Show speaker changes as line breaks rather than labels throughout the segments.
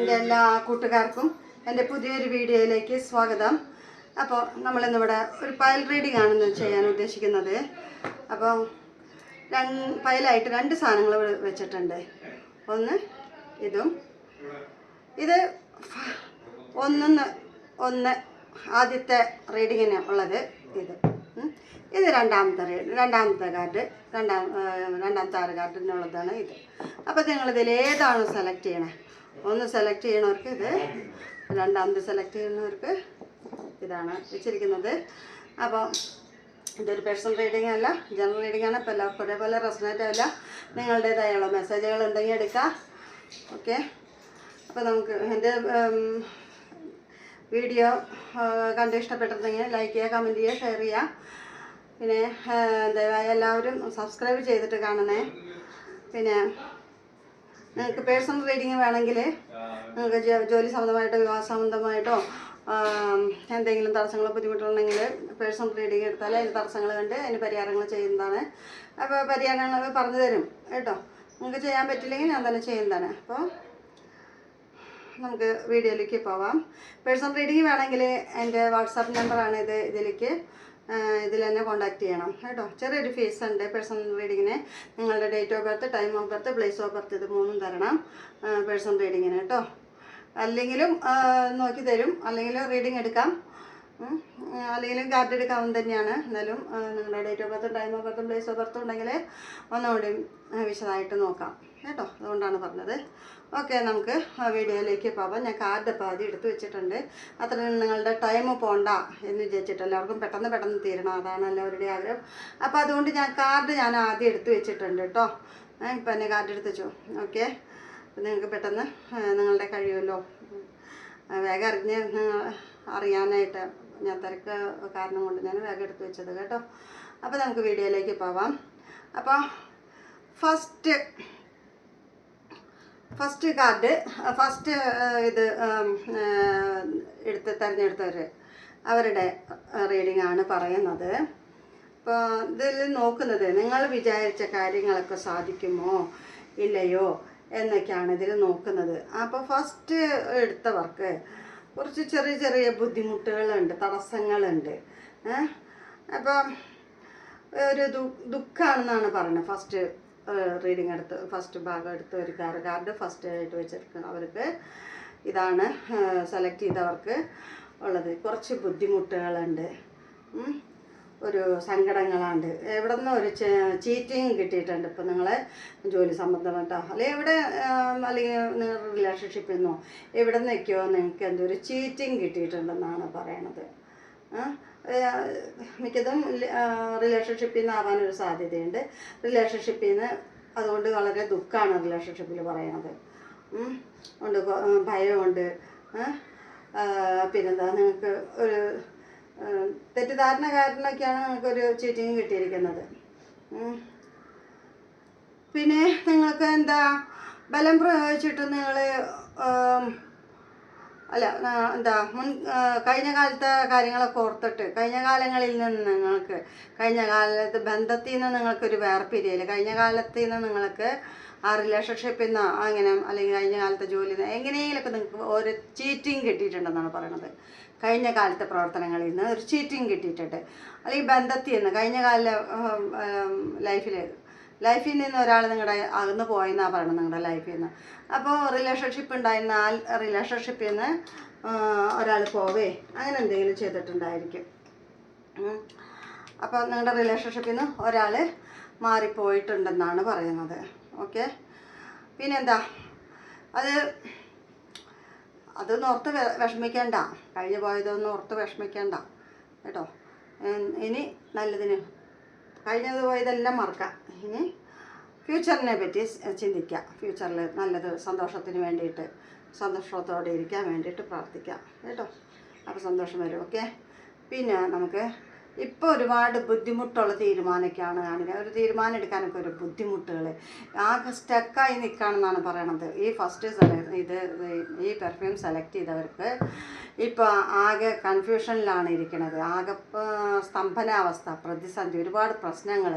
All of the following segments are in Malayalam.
എൻ്റെ എല്ലാ കൂട്ടുകാർക്കും എൻ്റെ പുതിയൊരു വീഡിയോയിലേക്ക് സ്വാഗതം. അപ്പോൾ നമ്മളിന്നിവിടെ ഒരു പൈൽ റീഡിംഗ് ആണ് ചെയ്യാൻ ഉദ്ദേശിക്കുന്നത്. അപ്പോൾ പൈലായിട്ട് രണ്ട് സാധനങ്ങൾ വെച്ചിട്ടുണ്ട്. ഒന്ന് ഇതും, ഇത് ഒന്ന് ആദ്യത്തെ റീഡിങ്ങിന് ഉള്ളത് ഇത് രണ്ടാമത്തെ കാർഡ് രണ്ടാമത്തെ കാർഡിനുള്ളതാണ് ഇത്. അപ്പോൾ നിങ്ങളിതിൽ ഏതാണ് സെലക്ട് ചെയ്യണേ? ഒന്ന് സെലക്ട് ചെയ്യണവർക്ക് ഇത്, രണ്ടാമത് സെലക്ട് ചെയ്യുന്നവർക്ക് ഇതാണ് വെച്ചിരിക്കുന്നത്. അപ്പോൾ ഇതൊരു പേഴ്സണൽ റീഡിംഗ് അല്ല, ജനറൽ റീഡിംഗ് ആണ്. അപ്പോൾ എല്ലാവർക്കും ഒരേപോലെ റെസൊണേറ്റ് ആവില്ല. നിങ്ങളുടേതായുള്ള മെസ്സേജുകൾ ഉണ്ടെങ്കിൽ എടുക്കാം. ഓക്കെ, അപ്പോൾ നമുക്ക് എൻ്റെ വീഡിയോ കണ്ട് ഇഷ്ടപ്പെട്ടിട്ടുണ്ടെങ്കിൽ ലൈക്ക് ചെയ്യുക, കമൻറ്റ് ചെയ്യുക, ഷെയർ ചെയ്യുക. പിന്നെ ദയവായി എല്ലാവരും സബ്സ്ക്രൈബ് ചെയ്തിട്ട് കാണണേ. പിന്നെ നിങ്ങൾക്ക് പേഴ്സണൽ റീഡിങ് വേണമെങ്കിൽ നിങ്ങൾക്ക് ജോലി സംബന്ധമായിട്ടോ വിവാഹ സംബന്ധമായിട്ടോ എന്തെങ്കിലും തടസ്സങ്ങളോ ബുദ്ധിമുട്ടുണ്ടെങ്കിൽ പേഴ്സണൽ റീഡിങ് എടുത്താൽ അതിന് തടസ്സങ്ങൾ കണ്ട് അതിന് പരിഹാരങ്ങൾ ചെയ്യുന്നതാണ്. അപ്പോൾ പരിഹാരങ്ങൾ പറഞ്ഞു തരും കേട്ടോ. നിങ്ങൾക്ക് ചെയ്യാൻ പറ്റില്ലെങ്കിൽ ഞാൻ തന്നെ ചെയ്യുന്നതാണ്. അപ്പോൾ നമുക്ക് വീഡിയോയിലേക്ക് പോവാം. പേഴ്സണൽ റീഡിങ് വേണമെങ്കിൽ എൻ്റെ വാട്സാപ്പ് നമ്പറാണ് ഇതിൽ തന്നെ കോൺടാക്ട് ചെയ്യണം കേട്ടോ. ചെറിയൊരു ഫീസ് ഉണ്ട് പേഴ്സണൽ റീഡിങ്ങിന്. നിങ്ങളുടെ date of birth, time of birth, place of birth ഇത് മൂന്നും തരണം പേഴ്സണൽ റീഡിങ്ങിന് കേട്ടോ. അല്ലെങ്കിലും നോക്കി തരും, അല്ലെങ്കിൽ റീഡിങ് എടുക്കാം, അല്ലെങ്കിലും കാർഡ് എടുക്കാവുന്ന തന്നെയാണ്. എന്നാലും നിങ്ങളുടെ date of birth, time of ബർത്തും പ്ലേസ് ഓഫ് ബർത്തും ഉണ്ടെങ്കിൽ ഒന്നുകൂടി വിശദമായിട്ട് നോക്കാം കേട്ടോ. അതുകൊണ്ടാണ് പറഞ്ഞത്. ഓക്കെ, നമുക്ക് വീഡിയോയിലേക്ക് പോവാം. ഞാൻ കാർഡ് പാതി എടുത്ത് വെച്ചിട്ടുണ്ട്. അത്ര നിങ്ങളുടെ ടൈം പോകണ്ട എന്ന് വിചാരിച്ചിട്ട് എല്ലാവർക്കും പെട്ടെന്ന് തീരണം, അതാണ് എല്ലാവരുടെയും ആഗ്രഹം. അപ്പോൾ അതുകൊണ്ട് കാർഡ് ഞാൻ ആദ്യം എടുത്ത് വെച്ചിട്ടുണ്ട് കേട്ടോ. ഇപ്പം എന്നെ കാർഡ് എടുത്ത് വെച്ചു. ഓക്കെ, അപ്പം നിങ്ങൾക്ക് പെട്ടെന്ന് നിങ്ങളുടെ കഴിയുമല്ലോ, വേഗം അറിയാനായിട്ട് ഞാൻ തിരക്ക് കാരണം കൊണ്ട് ഞാൻ വേഗം എടുത്ത് വെച്ചത് കേട്ടോ. അപ്പോൾ നമുക്ക് വീഡിയോയിലേക്ക് പോവാം. അപ്പോൾ ഫസ്റ്റ് കാർഡ് ഇത് തിരഞ്ഞെടുത്തവർ അവരുടെ റീഡിംഗ് ആണ് പറയുന്നത്. അപ്പോൾ ഇതിൽ നോക്കുന്നത് നിങ്ങൾ വിചാരിച്ച കാര്യങ്ങളൊക്കെ സാധിക്കുമോ ഇല്ലയോ എന്നൊക്കെയാണ് ഇതിൽ നോക്കുന്നത്. അപ്പോൾ ഫസ്റ്റ് എടുത്തവർക്ക് കുറച്ച് ചെറിയ ബുദ്ധിമുട്ടുകളുണ്ട്, തടസ്സങ്ങളുണ്ട്. അപ്പം ഒരു ദുഃഖമാണെന്നാണ് പറയുന്നത്. ഫസ്റ്റ് റീഡിംഗ് ഫസ്റ്റ് ഭാഗം എടുത്ത് ഒരു കാർഡ് ഫസ്റ്റ് ആയിട്ട് വെച്ചിരിക്കുന്നത് അവർക്ക് ഇതാണ് സെലക്ട് ചെയ്തവർക്ക് ഉള്ളത്. കുറച്ച് ബുദ്ധിമുട്ടുകളുണ്ട്, ഒരു സങ്കടങ്ങളുണ്ട്. എവിടെ നിന്ന് ഒരു ചീറ്റിങ് കിട്ടിയിട്ടുണ്ട്. ഇപ്പോൾ നിങ്ങളെ ജോലി സംബന്ധമായിട്ടോ അല്ലെങ്കിൽ അല്ലെങ്കിൽ റിലേഷൻഷിപ്പിൽ നിന്നോ എവിടെ നിന്നൊക്കെയോ നിങ്ങൾക്ക് എന്തൊരു ചീറ്റിങ് കിട്ടിയിട്ടുണ്ടെന്നാണ് പറയണത്. മിക്കതും റിലേഷൻഷിപ്പിൽ നിന്ന് ആവാനൊരു സാധ്യതയുണ്ട്. റിലേഷൻഷിപ്പിൽ നിന്ന് അതുകൊണ്ട് വളരെ ദുഃഖമാണ് റിലേഷൻഷിപ്പിൽ പറയണത്. ഉണ്ട്, ഭയമുണ്ട്. പിന്നെന്താ, നിങ്ങൾക്ക് ഒരു തെറ്റിദ്ധാരണ കാരണമൊക്കെയാണ് നിങ്ങൾക്കൊരു ചീറ്റിങ് കിട്ടിയിരിക്കുന്നത്. പിന്നെ നിങ്ങൾക്ക് ബലം പ്രയോഗിച്ചിട്ട് നിങ്ങൾ കഴിഞ്ഞ കാലത്തെ കാര്യങ്ങളൊക്കെ ഓർത്തിട്ട് കഴിഞ്ഞ കാലങ്ങളിൽ നിന്ന് നിങ്ങൾക്ക് കഴിഞ്ഞ കാലത്ത് ബന്ധത്തിൽ നിന്ന് നിങ്ങൾക്കൊരു വേർപിരിയൽ, കഴിഞ്ഞ കാലത്തിൽ നിന്ന് നിങ്ങൾക്ക് ആ റിലേഷൻഷിപ്പിൽ നിന്ന് അങ്ങനെ അല്ലെങ്കിൽ കഴിഞ്ഞ കാലത്തെ ജോലി എങ്ങനെയെങ്കിലുമൊക്കെ നിങ്ങൾക്ക് ഒരു ചീറ്റിങ് കിട്ടിയിട്ടുണ്ടെന്നാണ് പറയണത്. കഴിഞ്ഞ കാലത്തെ പ്രവർത്തനങ്ങളിൽ നിന്ന് ഒരു ചീറ്റിങ് കിട്ടിയിട്ടുണ്ട്. അല്ലെങ്കിൽ ബന്ധത്തിൽ നിന്ന് കഴിഞ്ഞ കാല ലൈഫിൽ നിന്ന് ഒരാൾ നിങ്ങളുടെ അകന്ന് പോയെന്നാണ് പറയണത്, നിങ്ങളുടെ ലൈഫിൽ നിന്ന്. അപ്പോൾ റിലേഷൻഷിപ്പ് ഉണ്ടായിരുന്ന ആ റിലേഷൻഷിപ്പിൽ നിന്ന് ഒരാൾ പോവേ അങ്ങനെ എന്തെങ്കിലും ചെയ്തിട്ടുണ്ടായിരിക്കും. അപ്പോൾ നിങ്ങളുടെ റിലേഷൻഷിപ്പിൽ നിന്ന് ഒരാൾ മാറിപ്പോയിട്ടുണ്ടെന്നാണ് പറയുന്നത്. ഓക്കെ, പിന്നെന്താ, അതൊന്നും ഓർത്ത് വിഷമിക്കേണ്ട, കഴിഞ്ഞു പോയതൊന്നും ഓർത്ത് വിഷമിക്കേണ്ട കേട്ടോ. ഇനി നല്ലതിന് കഴിഞ്ഞത് പോയതെല്ലാം മറക്കാം. ഇനി ഫ്യൂച്ചറിനെ പറ്റി ചിന്തിക്കാം. ഫ്യൂച്ചറിൽ നല്ലത് സന്തോഷത്തിന് വേണ്ടിയിട്ട് സന്തോഷത്തോടെ ഇരിക്കാൻ വേണ്ടിയിട്ട് പ്രാർത്ഥിക്കാം കേട്ടോ. അപ്പോൾ സന്തോഷം വരും. ഓക്കെ, പിന്നെ നമുക്ക് ഇപ്പോൾ ഒരുപാട് ബുദ്ധിമുട്ടുള്ള തീരുമാനമൊക്കെയാണ് കാണിക്കുക. ഒരു തീരുമാനം എടുക്കാനൊക്കെ ഒരു ബുദ്ധിമുട്ടുകൾ ആകെ സ്റ്റക്കായി നിൽക്കുകയാണെന്നാണ് പറയണത്. ഈ പെർഫ്യൂം സെലക്ട് ചെയ്തവർക്ക് ഇപ്പോൾ ആകെ കൺഫ്യൂഷനിലാണ് ഇരിക്കുന്നത്. ആകെ സ്തംഭനാവസ്ഥ, പ്രതിസന്ധി, ഒരുപാട് പ്രശ്നങ്ങൾ,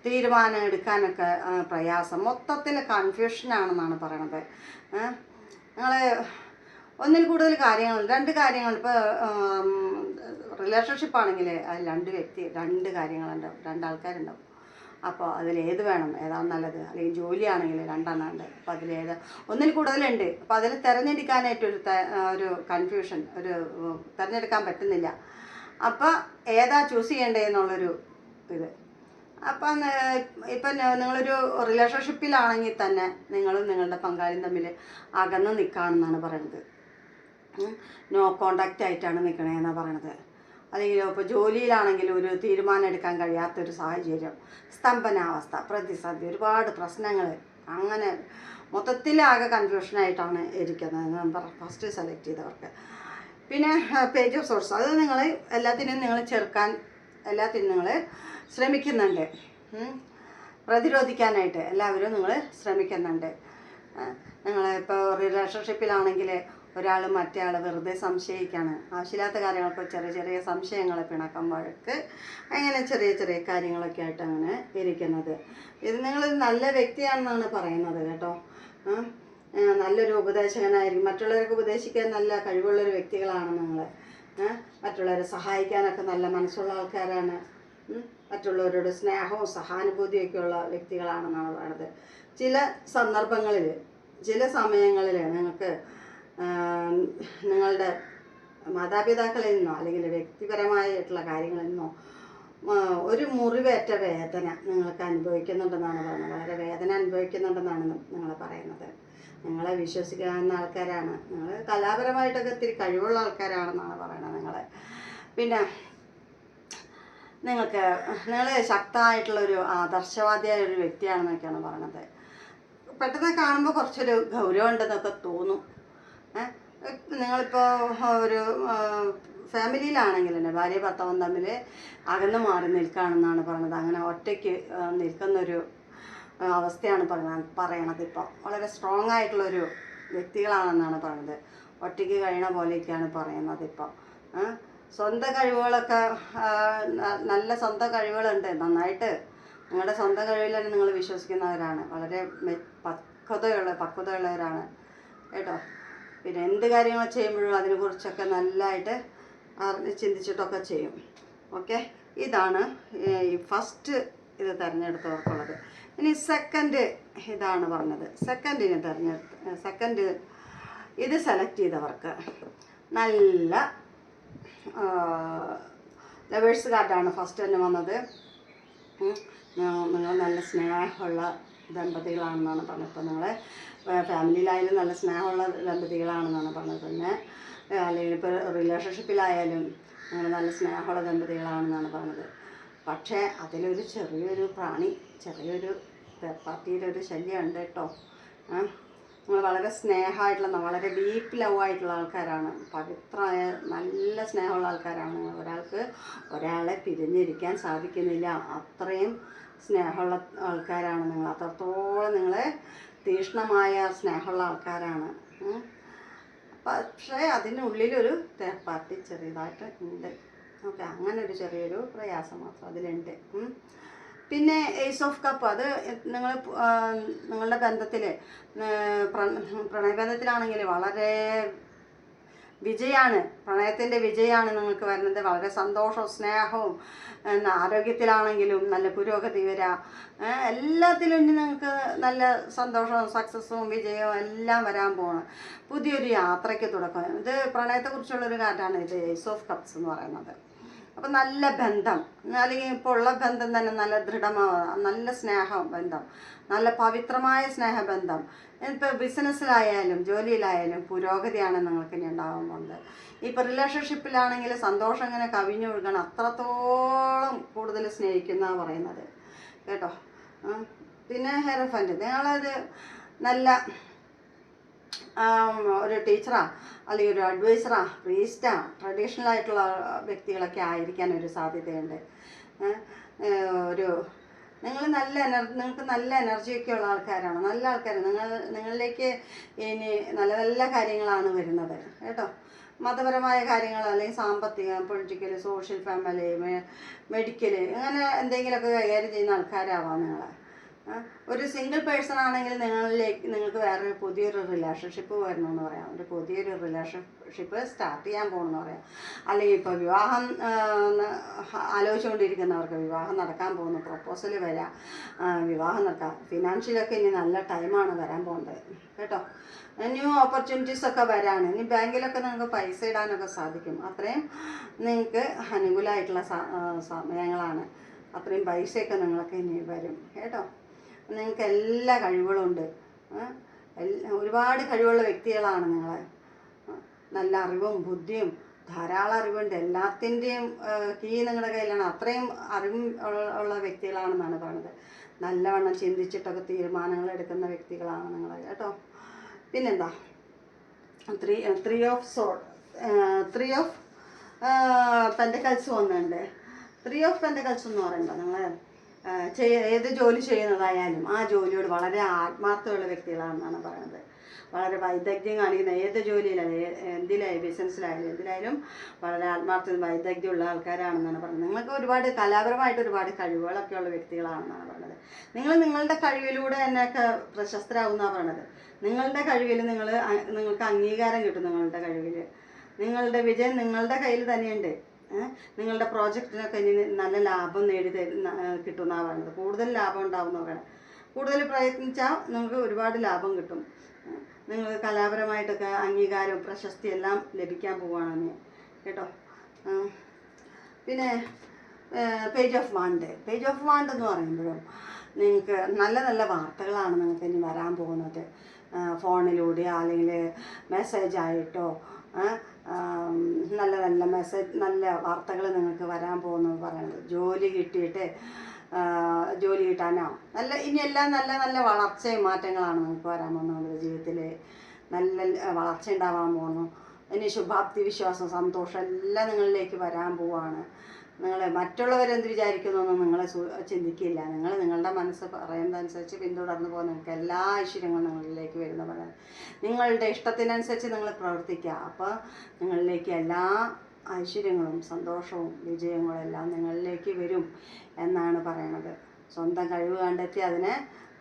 തീരുമാനം എടുക്കാനൊക്കെ പ്രയാസം, മൊത്തത്തിൽ കൺഫ്യൂഷനാണെന്നാണ് പറയണത്. നിങ്ങൾ ഒന്നിൽ കൂടുതൽ കാര്യങ്ങൾ, 2 കാര്യങ്ങൾ. ഇപ്പോൾ റിലേഷൻഷിപ്പ് ആണെങ്കിൽ അതിൽ 2 കാര്യങ്ങളുണ്ടാവും, 2 ആൾക്കാരുണ്ടാവും. അപ്പോൾ അതിലേത് വേണം, ഏതാണ് നല്ലത്? അല്ലെങ്കിൽ ജോലിയാണെങ്കിൽ 2 ഉണ്ട്. അപ്പോൾ അതിലേത് ഒന്നിൽ കൂടുതലുണ്ട്. അപ്പോൾ അതിൽ തിരഞ്ഞെടുക്കാനായിട്ടൊരു കൺഫ്യൂഷൻ, തിരഞ്ഞെടുക്കാൻ പറ്റുന്നില്ല. അപ്പോൾ ഏതാ ചൂസ് ചെയ്യേണ്ടതെന്നുള്ളൊരു ഇത്. അപ്പം ഇപ്പം നിങ്ങളൊരു റിലേഷൻഷിപ്പിലാണെങ്കിൽ തന്നെ നിങ്ങളും നിങ്ങളുടെ പങ്കാളിയും തമ്മിൽ അകന്ന് നിൽക്കുകയാണെന്നാണ് പറയുന്നത്. നോ കോണ്ടാക്റ്റ് ആയിട്ടാണ് നിൽക്കണതെന്നാണ് പറയണത്. അല്ലെങ്കിൽ ഇപ്പോൾ ജോലിയിലാണെങ്കിലും ഒരു തീരുമാനം എടുക്കാൻ കഴിയാത്തൊരു സാഹചര്യം, സ്തംഭനാവസ്ഥ, പ്രതിസന്ധി, ഒരുപാട് പ്രശ്നങ്ങൾ, അങ്ങനെ മൊത്തത്തിലാകെ കൺഫ്യൂഷനായിട്ടാണ് ഇരിക്കുന്നത് നമ്പർ ഫസ്റ്റ് സെലക്ട് ചെയ്തവർക്ക്. പിന്നെ പേജ് ഓഫ് സോഴ്സ്, അത് നിങ്ങൾ എല്ലാത്തിനും നിങ്ങൾ എല്ലാത്തിനും നിങ്ങൾ ശ്രമിക്കുന്നുണ്ട്. പ്രതിരോധിക്കാനായിട്ട് എല്ലാവരും നിങ്ങൾ ശ്രമിക്കുന്നുണ്ട്. നിങ്ങൾ ഇപ്പോൾ റിലേഷൻഷിപ്പിലാണെങ്കിൽ ഒരാൾ മറ്റേ ആൾ വെറുതെ സംശയിക്കുകയാണ്. ആവശ്യമില്ലാത്ത കാര്യങ്ങൾക്ക് ചെറിയ ചെറിയ സംശയങ്ങൾ, പിണക്കം, വഴക്ക്, അങ്ങനെ ചെറിയ ചെറിയ കാര്യങ്ങളൊക്കെ ആയിട്ട് അങ്ങനെ ഇരിക്കുന്നത്. ഇത് നിങ്ങളൊരു നല്ല വ്യക്തിയാണെന്നാണ് പറയുന്നത് കേട്ടോ. നല്ലൊരു ഉപദേശകനായിരിക്കും. മറ്റുള്ളവർക്ക് ഉപദേശിക്കാൻ നല്ല കഴിവുള്ളൊരു വ്യക്തികളാണ് നിങ്ങൾ. മറ്റുള്ളവരെ സഹായിക്കാനൊക്കെ നല്ല മനസ്സുള്ള ആൾക്കാരാണ്. മറ്റുള്ളവരോട് സ്നേഹവും സഹാനുഭൂതിയൊക്കെ ഉള്ള വ്യക്തികളാണെന്നാണ് പറയുന്നത്. ചില സന്ദർഭങ്ങളിൽ, ചില സമയങ്ങളിൽ നിങ്ങൾക്ക് നിങ്ങളുടെ മാതാപിതാക്കളിൽ നിന്നോ അല്ലെങ്കിൽ വ്യക്തിപരമായിട്ടുള്ള കാര്യങ്ങളിൽ നിന്നോ ഒരു മുറിവേറ്റ വേദന നിങ്ങൾക്ക് അനുഭവിക്കുന്നുണ്ടെന്നാണ് പറയുന്നത്. വളരെ വേദന അനുഭവിക്കുന്നുണ്ടെന്നാണ് നിങ്ങൾ പറയുന്നത്. നിങ്ങളെ വിശ്വസിക്കാവുന്ന ആൾക്കാരാണ്. നിങ്ങൾ കലാപരമായിട്ടൊക്കെ ഇത്തിരി കഴിവുള്ള ആൾക്കാരാണെന്നാണ് പറയുന്നത് നിങ്ങൾ. പിന്നെ നിങ്ങൾ ശക്തമായിട്ടുള്ളൊരു ആദർശവാദിയായൊരു വ്യക്തിയാണെന്നൊക്കെയാണ് പറയണത്. പെട്ടെന്ന് കാണുമ്പോൾ കുറച്ചൊരു ഗൗരവം ഉണ്ടെന്നൊക്കെ തോന്നും. നിങ്ങളിപ്പോൾ ഒരു ഫാമിലിയിലാണെങ്കിൽ തന്നെ ഭാര്യ ഭർത്താവും തമ്മിൽ അകന്ന് മാറി നിൽക്കുകയാണെന്നാണ് പറയുന്നത്. അങ്ങനെ ഒറ്റയ്ക്ക് നിൽക്കുന്നൊരു അവസ്ഥയാണ് പറയണത്. ഇപ്പോൾ വളരെ സ്ട്രോങ് ആയിട്ടുള്ളൊരു വ്യക്തികളാണെന്നാണ് പറയുന്നത്. ഒറ്റയ്ക്ക് കഴിയണ പോലെയൊക്കെയാണ് പറയുന്നത്. ഇപ്പോൾ സ്വന്തം കഴിവുകളൊക്കെ നല്ല സ്വന്തം കഴിവുകളുണ്ട്, നന്നായിട്ട് നിങ്ങളുടെ സ്വന്തം കഴിവിൽ തന്നെ നിങ്ങൾ വിശ്വസിക്കുന്നവരാണ്. വളരെ പക്വതയുള്ളവരാണ് കേട്ടോ. പിന്നെ എന്ത് കാര്യങ്ങൾ ചെയ്യുമ്പോഴും അതിനെക്കുറിച്ചൊക്കെ നല്ലതായിട്ട് ചിന്തിച്ചിട്ടൊക്കെ ചെയ്യും. ഓക്കെ, ഇതാണ് ഈ ഫസ്റ്റ് ഇത് തിരഞ്ഞെടുത്തവർക്കുള്ളത്. ഇനി സെക്കൻഡ് ഇതാണ് പറഞ്ഞത്. സെക്കൻഡ് ഇത് സെലക്ട് ചെയ്തവർക്ക് നല്ല ലവേഴ്സ് കാർഡാണ് ഫസ്റ്റ് തന്നെ വന്നത്. നിങ്ങൾ നല്ല സ്നേഹമുള്ള ദമ്പതികളാണെന്നാണ് പറഞ്ഞത്. ഇപ്പോൾ നിങ്ങൾ ഫാമിലിയിലായാലും നല്ല സ്നേഹമുള്ള ദമ്പതികളാണെന്നാണ് പറഞ്ഞത്. പിന്നെ അല്ലെങ്കിൽ ഇപ്പോൾ റിലേഷൻഷിപ്പിലായാലും നിങ്ങൾ നല്ല സ്നേഹമുള്ള ദമ്പതികളാണെന്നാണ് പറഞ്ഞത്. പക്ഷേ അതിലൊരു ചെറിയൊരു ചെറിയൊരു പാർട്ടിയുടെ ഒരു ശല്യമുണ്ട് കേട്ടോ. നിങ്ങൾ വളരെ സ്നേഹമായിട്ടുള്ള, വളരെ ഡീപ്പ് ലവ് ആയിട്ടുള്ള ആൾക്കാരാണ്. പവിത്രമായ നല്ല സ്നേഹമുള്ള ആൾക്കാരാണ് നിങ്ങൾ. ഒരാളെ പിരിഞ്ഞിരിക്കാൻ സാധിക്കുന്നില്ല, അത്രയും സ്നേഹമുള്ള ആൾക്കാരാണ് നിങ്ങൾ. അത്രത്തോളം നിങ്ങൾ തീക്ഷ്ണമായ സ്നേഹമുള്ള ആൾക്കാരാണ്. പക്ഷേ അതിനുള്ളിലൊരു തേർഡ് പാർട്ടി ചെറിയതായിട്ട് ഉണ്ട്. ഓക്കെ, അങ്ങനെ ഒരു ചെറിയൊരു പ്രയാസം മാത്രം അതിലുണ്ട്. പിന്നെ ഏസ് ഓഫ് കപ്പ്, അത് നിങ്ങളുടെ ബന്ധത്തിൽ പ്രണയബന്ധത്തിലാണെങ്കിൽ വളരെ പ്രണയത്തിൻ്റെ വിജയമാണ് നിങ്ങൾക്ക് വരുന്നത്. വളരെ സന്തോഷവും സ്നേഹവും, ആരോഗ്യത്തിലാണെങ്കിലും നല്ല പുരോഗതി വരാം, എല്ലാത്തിലും നിങ്ങൾക്ക് നല്ല സന്തോഷവും സക്സസ്സും വിജയവും എല്ലാം വരാൻ പോകണം. പുതിയൊരു യാത്രയ്ക്ക് തുടക്കം. ഇത് പ്രണയത്തെക്കുറിച്ചുള്ളൊരു കാർഡാണ് ഇത്, ഏസ് ഓഫ് കപ്സ് എന്ന് പറയുന്നത്. അപ്പം നല്ല ബന്ധം, അല്ലെങ്കിൽ ഇപ്പോൾ ഉള്ള ബന്ധം തന്നെ നല്ല ദൃഢമായ നല്ല ബന്ധം, നല്ല പവിത്രമായ സ്നേഹബന്ധം. ഇപ്പോൾ ബിസിനസ്സിലായാലും ജോലിയിലായാലും പുരോഗതിയാണ് നിങ്ങൾക്ക് ഇനി ഉണ്ടാകാൻ പോകുന്നത്. ഇപ്പോൾ റിലേഷൻഷിപ്പിലാണെങ്കിൽ സന്തോഷം ഇങ്ങനെ കവിഞ്ഞൊഴുകണം, അത്രത്തോളം കൂടുതൽ സ്നേഹിക്കുന്നതാണ് പറയുന്നത് കേട്ടോ. പിന്നെ ഹെയർഫൻഡ്, നിങ്ങളത് നല്ല ഒരു ടീച്ചറാ അല്ലെങ്കിൽ ഒരു അഡ്വൈസറാ, പ്രീസ്റ്റാ, ട്രഡീഷണൽ ആയിട്ടുള്ള വ്യക്തികളൊക്കെ ആയിരിക്കാൻ ഒരു സാധ്യതയുണ്ട്. നിങ്ങൾക്ക് നല്ല എനർജിയൊക്കെ ഉള്ള ആൾക്കാരാണ്, നല്ല ആൾക്കാർ. നിങ്ങളിലേക്ക് ഇനി നല്ല നല്ല കാര്യങ്ങളാണ് വരുന്നത് കേട്ടോ. മതപരമായ കാര്യങ്ങൾ അല്ലെങ്കിൽ സാമ്പത്തികം, പൊളിറ്റിക്കൽ, സോഷ്യൽ, ഫാമിലി, മെഡിക്കൽ, അങ്ങനെ എന്തെങ്കിലുമൊക്കെ കൈകാര്യം ചെയ്യുന്ന ആൾക്കാരാവാം നിങ്ങൾ. ഒരു സിംഗിൾ പേഴ്സൺ ആണെങ്കിൽ നിങ്ങൾക്ക് വേറൊരു പുതിയൊരു റിലേഷൻഷിപ്പ് വരണമെന്ന് പറയാം, ഒരു പുതിയൊരു റിലേഷൻഷിപ്പ് സ്റ്റാർട്ട് ചെയ്യാൻ പോകണമെന്ന് പറയാം. അല്ലെങ്കിൽ ഇപ്പോൾ വിവാഹം ആലോചിച്ചുകൊണ്ടിരിക്കുന്നവർക്ക് വിവാഹം നടക്കാൻ പോകുന്നു, പ്രൊപ്പോസൽ വരാം, വിവാഹം നടക്കാം. ഫിനാൻഷ്യലൊക്കെ ഇനി നല്ല ടൈമാണ് വരാൻ പോകുന്നത് കേട്ടോ. ന്യൂ ഓപ്പർച്യൂണിറ്റീസ് ഒക്കെ വരാണ്. ഇനി ബാങ്കിലൊക്കെ നിങ്ങൾക്ക് പൈസ ഇടാനൊക്കെ സാധിക്കും. അത്രയും നിങ്ങൾക്ക് അനുകൂലമായിട്ടുള്ള സമയങ്ങളാണ്. അത്രയും പൈസയൊക്കെ നിങ്ങൾക്ക് ഇനി വരും കേട്ടോ. നിങ്ങൾക്ക് എല്ലാ കഴിവുകളുണ്ട്, ഒരുപാട് കഴിവുള്ള വ്യക്തികളാണ് നിങ്ങൾ. നല്ല അറിവും ബുദ്ധിയും ധാരാളം അറിവുണ്ട്, എല്ലാത്തിൻ്റെയും കീ നിങ്ങളുടെ കയ്യിലാണ്. അത്രയും അറിവും ഉള്ള വ്യക്തികളാണെന്നാണ് പറയുന്നത്. നല്ലവണ്ണം ചിന്തിച്ചിട്ടൊക്കെ തീരുമാനങ്ങൾ എടുക്കുന്ന വ്യക്തികളാണ് നിങ്ങൾ കേട്ടോ. പിന്നെന്താ, ത്രീ ഓഫ് പെൻറ്റക്കൽസ് വന്നിട്ടുണ്ട്. 3 ഓഫ് പെൻറ്റക്കൽസ് എന്ന് പറയുമ്പോൾ നിങ്ങൾ ഏത് ജോലി ചെയ്യുന്നതായാലും ആ ജോലിയോട് വളരെ ആത്മാർത്ഥമുള്ള വ്യക്തികളാണെന്നാണ് പറയുന്നത്. വളരെ വൈദഗ്ധ്യം കാണിക്കുന്ന ഏത് ജോലിയിലായാലും, എന്തിലായാലും, ബിസിനസ്സിലായാലും എന്തിലായാലും വളരെ ആത്മാർത്ഥ വൈദഗ്ധ്യമുള്ള ആൾക്കാരാണെന്നാണ് പറയുന്നത്. നിങ്ങൾക്ക് ഒരുപാട് കലാപരമായിട്ട് ഒരുപാട് കഴിവുകളൊക്കെ ഉള്ള വ്യക്തികളാണെന്നാണ് പറയുന്നത്. നിങ്ങളുടെ കഴിവിലൂടെ തന്നെയൊക്കെ പ്രശസ്തരാകുമെന്നാണ് പറയുന്നത്. നിങ്ങളുടെ കഴിവിൽ നിങ്ങൾക്ക് അംഗീകാരം കിട്ടും. നിങ്ങളുടെ കഴിവിൽ നിങ്ങളുടെ വിജയം നിങ്ങളുടെ കയ്യിൽ തന്നെയുണ്ട്. നിങ്ങളുടെ പ്രോജക്റ്റിനൊക്കെ ഇനി നല്ല ലാഭം കിട്ടുമെന്നാണ് പറയുന്നത്. കൂടുതൽ ലാഭം ഉണ്ടാവുമെന്ന് പറയണം. കൂടുതൽ പ്രയത്നിച്ചാൽ നിങ്ങൾക്ക് ഒരുപാട് ലാഭം കിട്ടും. നിങ്ങൾക്ക് കലാപരമായിട്ടൊക്കെ അംഗീകാരവും പ്രശസ്തി എല്ലാം ലഭിക്കാൻ പോവുകയാണ് കേട്ടോ. പിന്നെ പേജ് ഓഫ് വാണ്ട് എന്ന് പറയുമ്പോഴും നിങ്ങൾക്ക് നല്ല നല്ല വാർത്തകളാണ് നിങ്ങൾക്ക് ഇനി വരാൻ പോകുന്നത്. ഫോണിലൂടെ അല്ലെങ്കിൽ മെസ്സേജായിട്ടോ നല്ല നല്ല നല്ല വാർത്തകൾ നിങ്ങൾക്ക് വരാൻ പോകുന്നത് പറയുന്നത്. ജോലി കിട്ടാനോ ഇനിയെല്ലാം നല്ല നല്ല വളർച്ചയും മാറ്റങ്ങളാണ് നിങ്ങൾക്ക് വരാൻ പോകുന്നത്. നമ്മുടെ ജീവിതത്തിൽ നല്ല വളർച്ച ഉണ്ടാവാൻ പോകുന്നു. ഇനി ശുഭാപ്തി, വിശ്വാസം, സന്തോഷം എല്ലാം നിങ്ങളിലേക്ക് വരാൻ പോവുകയാണ്. മറ്റുള്ളവരെന്ത് വിചാരിക്കുന്നൊന്നും നിങ്ങളെ ചിന്തിക്കില്ല. നിങ്ങളുടെ മനസ്സ് പറയുന്നതനുസരിച്ച് പിന്തുടർന്ന് പോകുന്ന നിങ്ങൾക്ക് എല്ലാ ഐശ്വര്യങ്ങളും നിങ്ങളിലേക്ക് വരുന്നതാണ്. നിങ്ങളുടെ ഇഷ്ടത്തിനനുസരിച്ച് നിങ്ങൾ പ്രവർത്തിക്കുക. അപ്പോൾ നിങ്ങളിലേക്ക് എല്ലാ ഐശ്വര്യങ്ങളും സന്തോഷവും വിജയങ്ങളും എല്ലാം നിങ്ങളിലേക്ക് വരും എന്നാണ് പറയണത്. സ്വന്തം കഴിവ് കണ്ടെത്തി അതിനെ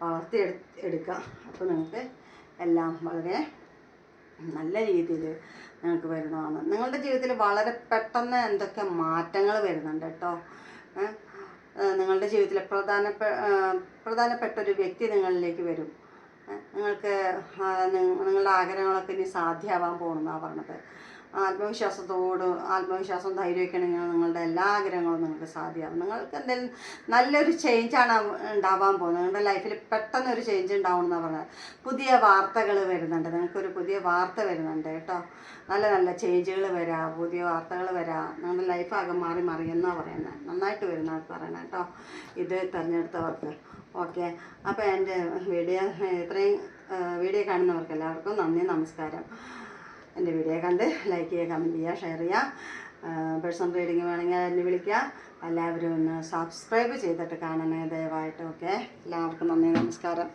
വളർത്തിയെടുക്കുക. അപ്പോൾ നിങ്ങൾക്ക് എല്ലാം വളരെ നല്ല രീതിയിൽ നിങ്ങൾക്ക് വരുന്നതാണ്. നിങ്ങളുടെ ജീവിതത്തിൽ വളരെ പെട്ടെന്ന് എന്തൊക്കെ മാറ്റങ്ങൾ വരുന്നുണ്ട് കേട്ടോ. നിങ്ങളുടെ ജീവിതത്തിൽ പ്രധാനപ്പെട്ട ഒരു വ്യക്തി നിങ്ങളിലേക്ക് വരും. നിങ്ങളുടെ ആഗ്രഹങ്ങളൊക്കെ ഇനി സാധ്യമാവാൻ പോകുന്നതാണ് പറഞ്ഞത്. ആത്മവിശ്വാസം ധൈര്യമൊക്കെ ഉണ്ടെങ്കിൽ നിങ്ങളുടെ എല്ലാ ആഗ്രഹങ്ങളും നിങ്ങൾക്ക് സാധ്യമാകും. നിങ്ങൾക്ക് എന്തെങ്കിലും നല്ലൊരു ചേഞ്ചാണ് ഉണ്ടാവാൻ പോകുന്നത്. നിങ്ങളുടെ ലൈഫിൽ പെട്ടെന്നൊരു ചേഞ്ച് ഉണ്ടാവണം എന്നാണ് പറഞ്ഞത്. പുതിയ വാർത്തകൾ വരുന്നുണ്ട്. നിങ്ങൾക്കൊരു പുതിയ വാർത്ത വരുന്നുണ്ട് കേട്ടോ. നല്ല നല്ല ചേഞ്ചുകൾ വരാം, പുതിയ വാർത്തകൾ വരാം. നിങ്ങളുടെ ലൈഫാകെ മറിയെന്നാണ് പറയുന്നത്. നന്നായിട്ട് വരുന്നവർക്ക് പറയണം കേട്ടോ, ഇത് തിരഞ്ഞെടുത്തവർക്ക്. ഓക്കെ, അപ്പോൾ എൻ്റെ ഇത്രയും വീഡിയോ കാണുന്നവർക്ക് എല്ലാവർക്കും നന്ദി, നമസ്കാരം. എൻ്റെ വീഡിയോ കണ്ട് ലൈക്ക് ചെയ്യുക, കമൻറ്റ് ചെയ്യുക, ഷെയർ ചെയ്യുക. പേഴ്സണൽ റീഡിങ് വേണമെങ്കിൽ എന്നെ വിളിക്കുക. എല്ലാവരും ഒന്ന് സബ്സ്ക്രൈബ് ചെയ്തിട്ട് കാണണേ ദയവായിട്ട്. ഓക്കെ, എല്ലാവർക്കും നന്ദി, നമസ്കാരം.